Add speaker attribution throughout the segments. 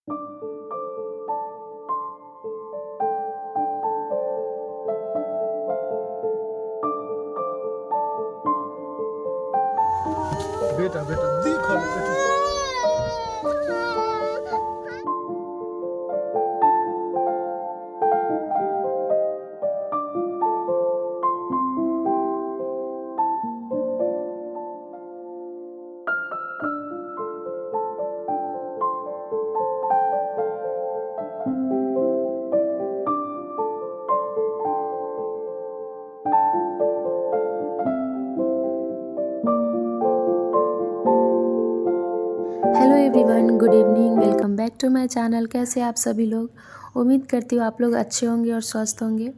Speaker 1: बेटा बेटा देखो बेटा।
Speaker 2: Hello everyone, good evening. Welcome back to my channel. कैसे आप सभी लोग? उम्मीद करती हूँ आप लोग अच्छे होंगे और स्वस्थ होंगे।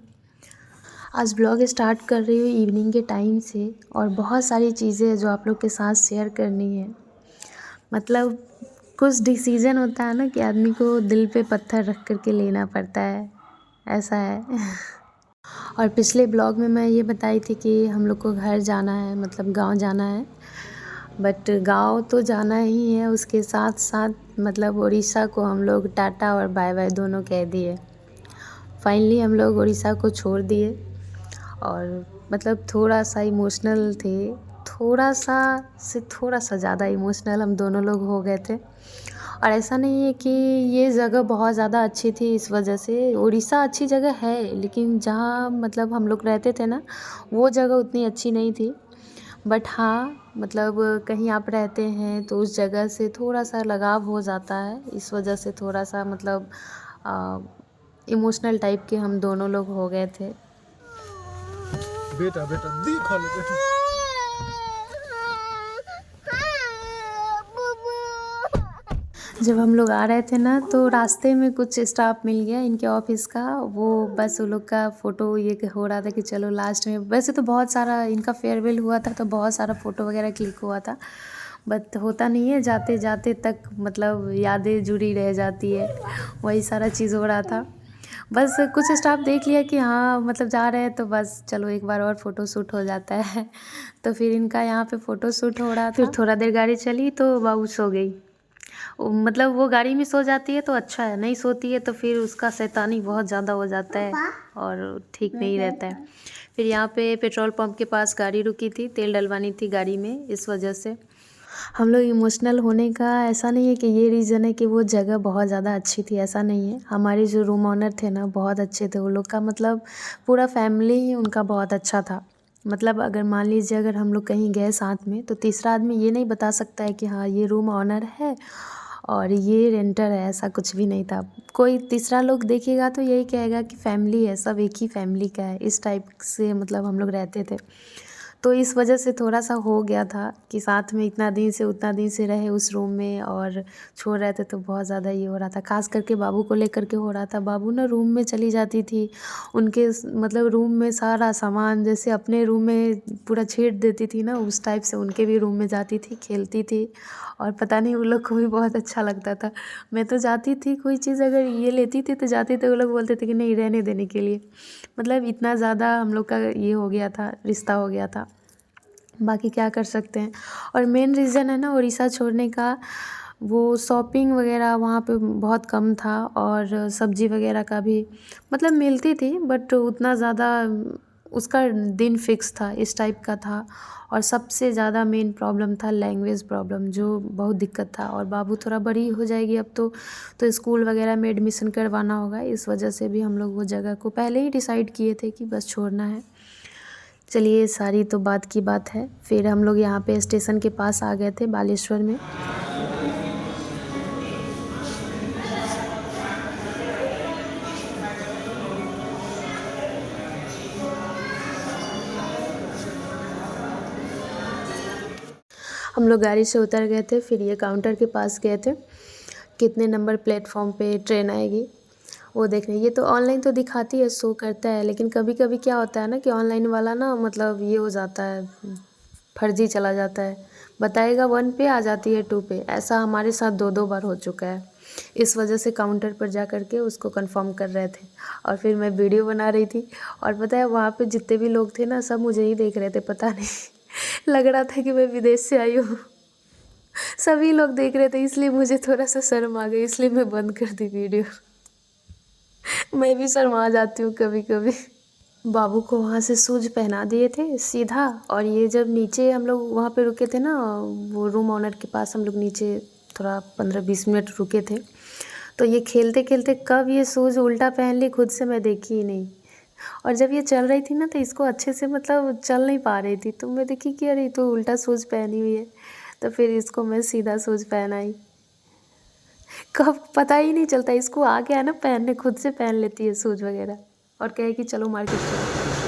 Speaker 2: आज ब्लॉग स्टार्ट कर रही हूँ इवनिंग के टाइम से, और बहुत सारी चीज़ें हैं जो आप लोग के साथ शेयर करनी है। मतलब कुछ डिसीज़न होता है ना कि आदमी को दिल पे पत्थर रख कर के लेना पड़ता है, ऐसा है। और पिछले ब्लॉग में मैं ये बताई थी कि हम लोग को घर जाना है, मतलब गांव जाना है। बट गांव तो जाना ही है, उसके साथ साथ मतलब उड़ीसा को हम लोग टाटा और बाय बाय दोनों कह दिए। फाइनली हम लोग उड़ीसा को छोड़ दिए, और मतलब थोड़ा सा इमोशनल थे, थोड़ा सा ज़्यादा इमोशनल हम दोनों लोग हो गए थे। और ऐसा नहीं है कि ये जगह बहुत ज़्यादा अच्छी थी, इस वजह से उड़ीसा अच्छी जगह है, लेकिन जहाँ मतलब हम लोग रहते थे ना, वो जगह उतनी अच्छी नहीं थी। बट हाँ, मतलब कहीं आप रहते हैं तो उस जगह से थोड़ा सा लगाव हो जाता है, इस वजह से थोड़ा सा मतलब इमोशनल टाइप के हम दोनों लोग हो गए थे।
Speaker 1: बेटा बेटा देखो बेटा।
Speaker 2: जब हम लोग आ रहे थे ना, तो रास्ते में कुछ स्टाफ मिल गया इनके ऑफिस का, वो बस वो लोग का फ़ोटो ये हो रहा था कि चलो लास्ट में, वैसे तो बहुत सारा इनका फेयरवेल हुआ था तो बहुत सारा फ़ोटो वगैरह क्लिक हुआ था, बट होता नहीं है, जाते जाते तक मतलब यादें जुड़ी रह जाती है, वही सारा चीज़ हो रहा था। बस कुछ स्टाफ देख लिया कि हाँ मतलब जा रहे हैं, तो बस चलो एक बार और फ़ोटो शूट हो जाता है। तो फिर इनका यहाँ पे फ़ोटो शूट हो रहा था। फिर थोड़ा देर गाड़ी चली तो बाबू सो गई। मतलब वो गाड़ी में सो जाती है तो अच्छा है, नहीं सोती है तो फिर उसका शैतानी बहुत ज़्यादा हो जाता है और ठीक नहीं रहता है। फिर यहाँ पे पेट्रोल पंप के पास गाड़ी रुकी थी, तेल डलवानी थी गाड़ी में, इस वजह से हम लोग इमोशनल होने का ऐसा नहीं है कि ये रीज़न है कि वो जगह बहुत ज़्यादा अच्छी थी, ऐसा नहीं है। हमारे जो रूम ऑनर थे ना, बहुत अच्छे थे वो लोग का, मतलब पूरा फैमिली ही उनका बहुत अच्छा था। मतलब अगर मान लीजिए अगर हम लोग कहीं गए साथ में, तो तीसरा आदमी ये नहीं बता सकता है कि हाँ ये रूम ऑनर है और ये रेंटर है, ऐसा कुछ भी नहीं था। कोई तीसरा लोग देखेगा तो यही कहेगा कि फैमिली है, सब एक ही फैमिली का है, इस टाइप से मतलब हम लोग रहते थे। तो इस वजह से थोड़ा-सा हो गया था कि साथ में इतना दिन से उतना दिन से रहे उस रूम में और छोड़ रहे थे, तो बहुत ज़्यादा ये हो रहा था। ख़ास करके बाबू को लेकर के हो रहा था। बाबू ना रूम में चली जाती थी, उनके मतलब रूम में सारा सामान, जैसे अपने रूम में पूरा छेड़ देती थी ना, उस टाइप से उनके भी रूम में जाती थी, खेलती थी, और पता नहीं उन लोग को भी बहुत अच्छा लगता था। मैं तो जाती थी, कोई चीज़ अगर ये लेती थी तो जाती, तो वो लोग बोलते थे कि नहीं रहने देने के लिए। मतलब इतना ज़्यादा हम लोग का ये हो गया था, रिश्ता हो गया था। बाकी क्या कर सकते हैं। और मेन रीज़न है ना उड़ीसा छोड़ने का, वो शॉपिंग वगैरह वहाँ पे बहुत कम था, और सब्ज़ी वगैरह का भी मतलब मिलती थी, बट उतना ज़्यादा उसका दिन फिक्स था, इस टाइप का था। और सबसे ज़्यादा मेन प्रॉब्लम था लैंग्वेज प्रॉब्लम, जो बहुत दिक्कत था। और बाबू थोड़ा बड़ी हो जाएगी अब तो स्कूल वगैरह में एडमिशन करवाना होगा, इस वजह से भी हम लोग वो जगह को पहले ही डिसाइड किए थे कि बस छोड़ना है। चलिए, सारी तो बात की बात है। फिर हम लोग यहाँ पे स्टेशन के पास आ गए थे बालेश्वर में। हम लोग गाड़ी से उतर गए थे, फिर ये काउंटर के पास गए थे, कितने नंबर प्लेटफॉर्म पे ट्रेन आएगी वो देखने। ये तो ऑनलाइन तो दिखाती है, शो करता है, लेकिन कभी कभी क्या होता है ना कि ऑनलाइन वाला ना मतलब ये हो जाता है, फर्जी चला जाता है, बताएगा 1 पे आ जाती है 2 पे। ऐसा हमारे साथ 2 बार हो चुका है। इस वजह से काउंटर पर जा कर के उसको कंफर्म कर रहे थे, और फिर मैं वीडियो बना रही थी। और पता है वहाँ पे जितने भी लोग थे ना, सब मुझे ही देख रहे थे, पता नहीं लग रहा था कि मैं विदेश से आई हूँ। सभी लोग देख रहे थे इसलिए मुझे थोड़ा सा शर्म आ गई, इसलिए मैं बंद कर दी वीडियो। मैं भी शर्मा जाती हूँ कभी कभी। बाबू को वहाँ से शूज पहना दिए थे सीधा, और ये जब नीचे हम लोग वहाँ पे रुके थे ना, वो रूम ऑनर के पास हम लोग नीचे थोड़ा 15-20 मिनट रुके थे, तो ये खेलते खेलते कब ये शूज़ उल्टा पहन ली खुद से मैं देखी ही नहीं। और जब ये चल रही थी ना तो इसको अच्छे से मतलब चल नहीं पा रही थी, तो मैं देखी कि अरे तो उल्टा शूज़ पहनी हुई है, तो फिर इसको मैं सीधा शूज़ पहनाई। कब पता ही नहीं चलता, इसको आ गया ना पहनने, खुद से पहन लेती है शूज़ वगैरह और कहे कि चलो मार्केट चलो।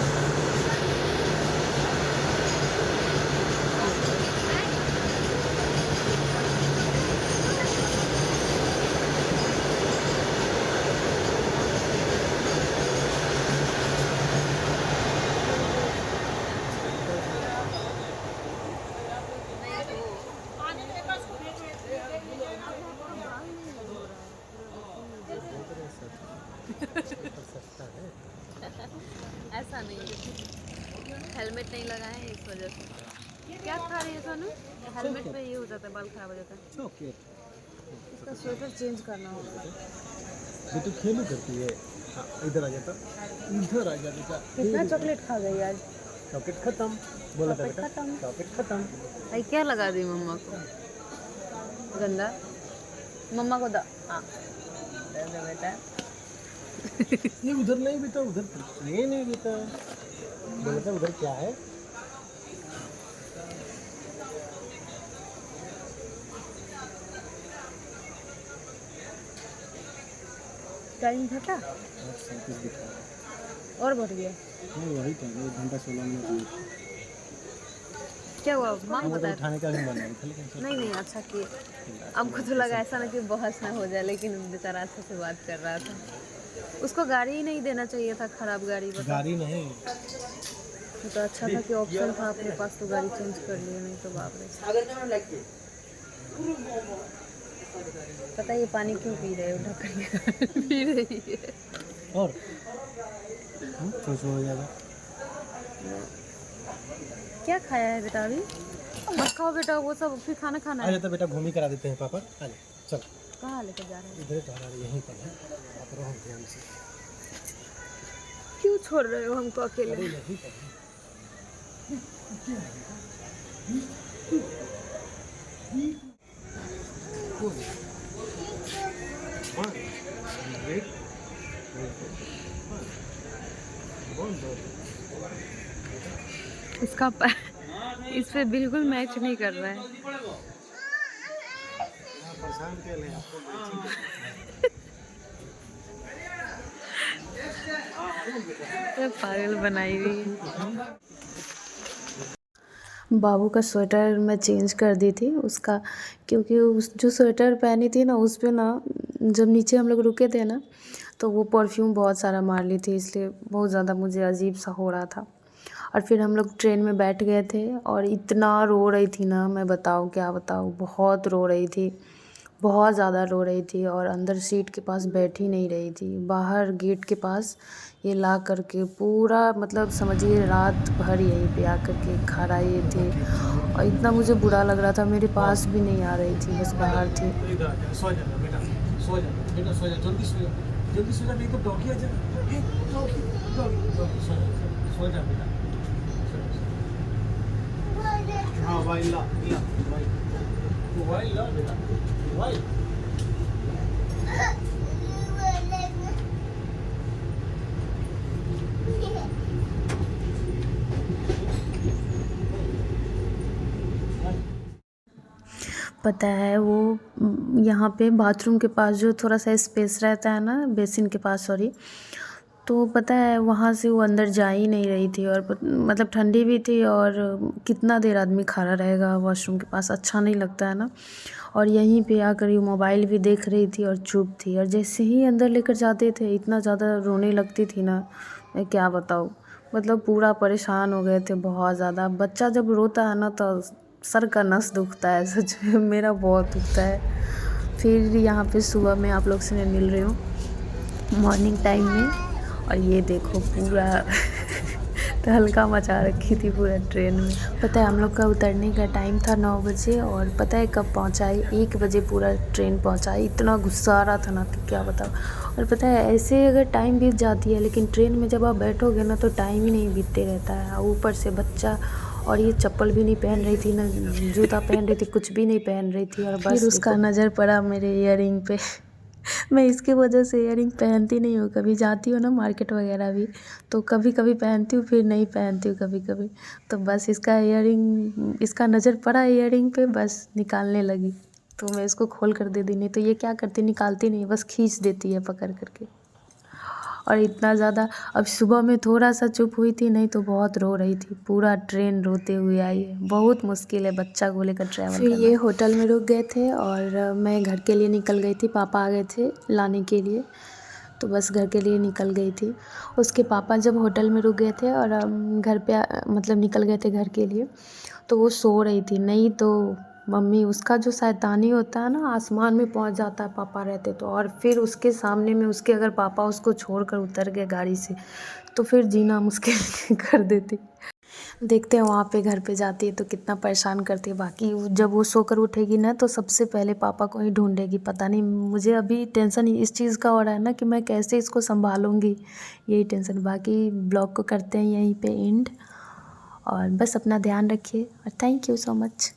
Speaker 2: ऐसा नहीं है, हेलमेट नहीं लगाए हैं इस वजह से। क्या खा रही है सोनू? हेलमेट पे ये हो जाता है, बाल खराब हो जाता है।
Speaker 1: चॉकलेट
Speaker 2: इसका स्वेटर चेंज करना होगा।
Speaker 1: ये तो खेलू करती है। हाँ, इधर आ जाता, इधर आ जा बेटा।
Speaker 2: कितना चॉकलेट खा गई आज?
Speaker 1: चॉकलेट खत्म बोला था
Speaker 2: चॉकलेट
Speaker 1: बेटा,
Speaker 2: खत्म।
Speaker 1: चॉकलेट खत्म।
Speaker 2: भाई क्या लगा दी मम्मा को? गंदा मम्मा को हाँ दे दे बेटा।
Speaker 1: ये उधर नहीं बेटा, उधर ये नहीं बेटा, बोला था उधर क्या है।
Speaker 2: टाइम घटा और बढ़ गया।
Speaker 1: नहीं वही तो 1 घंटा 16 मिनट।
Speaker 2: क्या हुआ माँ बता?
Speaker 1: उठाने का भी मन नहीं था, लेकिन
Speaker 2: नहीं नहीं अच्छा किए। हमको तो लगा ऐसा ना कि बहस ना हो जाए, लेकिन बेचारा अच्छे से बात कर रहा था। उसको गाड़ी ही नहीं देना चाहिए था, खराब गाड़ी बता।
Speaker 1: गाड़ी नहीं
Speaker 2: तो अच्छा था कि ऑप्शन था अपने पास, तो गाड़ी चेंज कर लिए, नहीं तो बाप रे। पता है ये पानी क्यों पी रहे हो? ढक्कन के कारण पी रही है।
Speaker 1: और हो जाएगा।
Speaker 2: क्या खाया है बेटा अभी? मत खाओ बेटा वो सब, फिर खाना खाना
Speaker 1: आ
Speaker 2: है।
Speaker 1: जाता बेटा, घूमी करा देते हैं पापा। आ जा चल।
Speaker 2: कहाँ लेकर जा रहे हैं?
Speaker 1: इधर तो यहीं पर है, आप रहो ध्यान से।
Speaker 2: क्यों छोड़ रहे हो हमको अकेले?
Speaker 1: अरे यहीं पर है।
Speaker 2: इसका इस पे बिल्कुल मैच नहीं कर रहा है।
Speaker 1: परेशान के लिए आपको
Speaker 2: पागल बनाई हुई है। बाबू का स्वेटर मैं चेंज कर दी थी उसका, क्योंकि उस जो स्वेटर पहनी थी ना उस पे ना, जब नीचे हम लोग रुके थे ना तो वो परफ्यूम बहुत सारा मार ली थी, इसलिए बहुत ज़्यादा मुझे अजीब सा हो रहा था। और फिर हम लोग ट्रेन में बैठ गए थे और इतना रो रही थी ना, मैं बताऊँ क्या बताऊँ, बहुत रो रही थी, बहुत ज़्यादा रो रही थी। और अंदर सीट के पास बैठ ही नहीं रही थी, बाहर गेट के पास ये ला करके पूरा मतलब समझिए रात भर यहीं पे आकर के खड़ा ये थे। और इतना मुझे बुरा लग रहा था, मेरे पास भी नहीं आ रही थी, बस बाहर थी।
Speaker 1: सो जा बेटा, सो जा बेटा, सो जा, जल्दी सो जा, जल्दी सो जा, नहीं तो डॉगी आ जाएगा। डॉगी डॉगी, सो जा बेटा। हाँ भाई ला ला भाई, भाई ला बेटा भाई।
Speaker 2: पता है वो यहाँ पे बाथरूम के पास जो थोड़ा सा स्पेस रहता है ना, बेसिन के पास सॉरी, तो पता है वहाँ से वो अंदर जा ही नहीं रही थी। और मतलब ठंडी भी थी, और कितना देर आदमी खड़ा रहेगा वॉशरूम के पास, अच्छा नहीं लगता है ना। और यहीं पे आकर ये मोबाइल भी देख रही थी और चुप थी। और जैसे ही अंदर लेकर जाते थे इतना ज़्यादा रोने लगती थी ना, मैं क्या बताऊँ, मतलब पूरा परेशान हो गए थे बहुत ज़्यादा। बच्चा जब रोता है ना तो सर का नस दुखता है, सच में मेरा बहुत दुखता है। फिर यहाँ पे सुबह में आप लोग से मैं मिल रही हूँ मॉर्निंग टाइम में, और ये देखो पूरा तो हल्का मचा रखी थी पूरा ट्रेन में। पता है हम लोग का उतरने का टाइम था 9 बजे और पता है कब पहुंचा है? 1 बजे पूरा ट्रेन पहुंचा है। इतना गुस्सा आ रहा था ना कि क्या बताऊँ। और पता है ऐसे अगर टाइम बीत जाती है, लेकिन ट्रेन में जब आप बैठोगे ना तो टाइम ही नहीं बीतते रहता है। ऊपर से बच्चा, और ये चप्पल भी नहीं पहन रही थी, ना जूता पहन रही थी, कुछ भी नहीं पहन रही थी। और बस फिर उसका नज़र पड़ा मेरे ईयरिंग पे। मैं इसके वजह से ईयरिंग पहनती नहीं हूँ। कभी जाती हूँ ना मार्केट वगैरह भी, तो कभी कभी पहनती हूँ, फिर नहीं पहनती हूँ कभी कभी। तो बस इसका नज़र पड़ा ईयरिंग पे, बस निकालने लगी। तो मैं इसको खोल कर दे दी, नहीं तो ये क्या करती, निकालती नहीं, बस खींच देती है पकड़ करके। और इतना ज़्यादा, अब सुबह में थोड़ा सा चुप हुई थी, नहीं तो बहुत रो रही थी। पूरा ट्रेन रोते हुए आई है। बहुत मुश्किल है बच्चा को लेकर ट्रैवल करना। फिर ये होटल में रुक गए थे और मैं घर के लिए निकल गई थी। पापा आ गए थे लाने के लिए, तो बस घर के लिए निकल गई थी। उसके पापा जब होटल में रुक गए थे और घर पे मतलब निकल गए थे घर के लिए, तो वो सो रही थी। नहीं तो मम्मी, उसका जो शैतानी होता है ना, आसमान में पहुंच जाता है पापा रहते तो। और फिर उसके सामने में उसके अगर पापा उसको छोड़कर उतर गए गाड़ी से, तो फिर जीना मुश्किल कर देती। देखते हैं वहाँ पे घर पे जाती है तो कितना परेशान करती है। बाकी जब वो सोकर उठेगी ना तो सबसे पहले पापा को ही ढूंढेगी। पता नहीं, मुझे अभी टेंशन इस चीज़ का हो रहा है ना कि मैं कैसे इसको संभालूंगी, यही टेंशन। बाकी ब्लॉग को करते हैं यहीं पे एंड, और बस अपना ध्यान रखिए और थैंक यू सो मच।